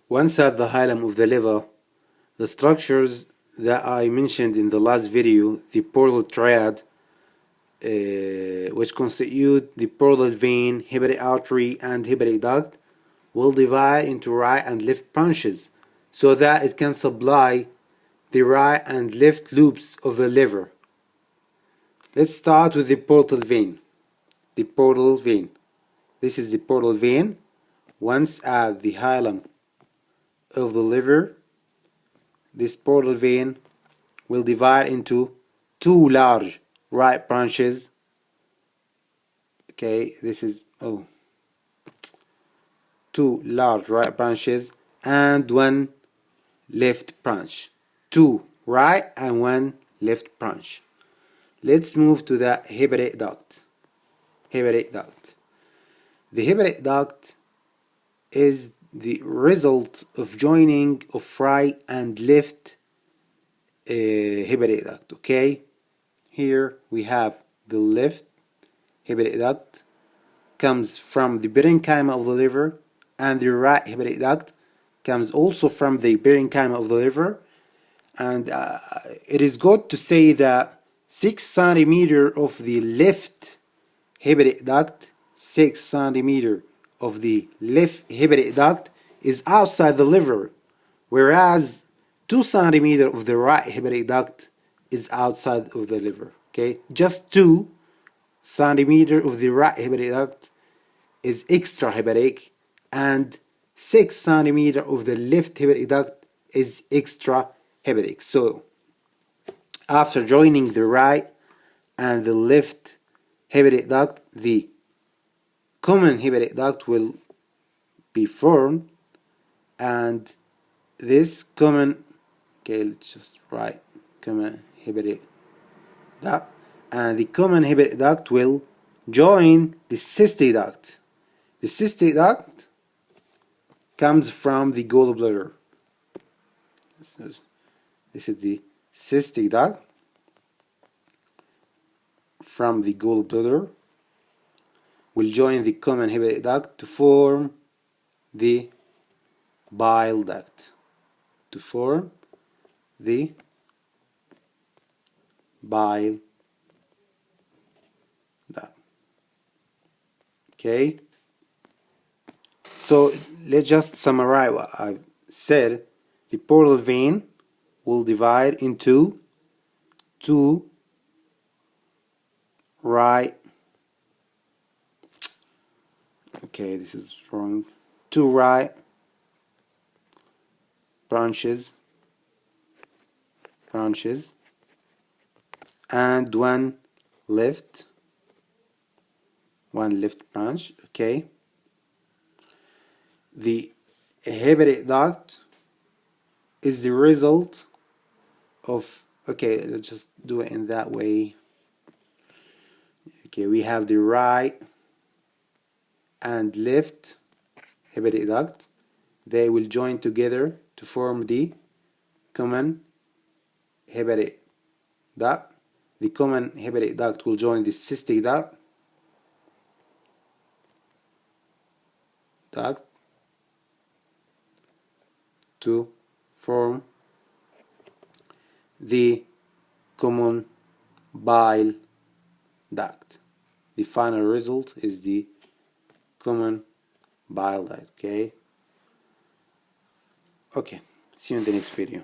Once at the hilum of the liver, the structures that I mentioned in the last video, the portal triad, which constitute the portal vein, hepatic artery, and hepatic duct, will divide into right and left branches so that it can supply the right and left loops of the liver. Let's start with the portal vein. The portal vein. This is the portal vein. Once at the hilum of the liver, this portal vein will divide into two large right branches. Okay, this is two large right branches and one left branch. Two right and one left branch. Let's move to the hepatic duct. Hepatic duct. The hepatic duct is the result of joining of right and left hepatic duct. Okay, here we have the left hepatic duct comes from the parenchyma of the liver, and the right hepatic duct comes also from the parenchyma of the liver. And it is good to say that 6 centimeters of the left hepatic duct, 6 centimeters of the left hepatic duct is outside the liver, whereas 2 centimeters of the right hepatic duct is outside of the liver. Okay, just 2 centimeters of the right hepatic duct is extra hepatic, and 6 centimeters of the left hepatic duct is extra hepatic. So after joining the right and the left hepatic duct, the common hepatic duct will be formed, and this common, okay, let's just write common hepatic duct, and the common hepatic duct will join the cystic duct. The cystic duct comes from the gallbladder. This is the cystic duct from the gallbladder, will join the common hepatic duct to form the bile duct. To form the bile duct. Okay, so let's just summarize what I've said. The portal vein will divide into two right, okay, this is wrong, two right branches and one left branch. Okay, the hepatic duct is the result of, okay, let's just do it in that way. Okay, we have the right and left hepatic duct. They will join together to form the common hepatic duct. The common hepatic duct will join the cystic duct to form the common bile duct. The final result is the common bile duct. Okay, see you in the next video.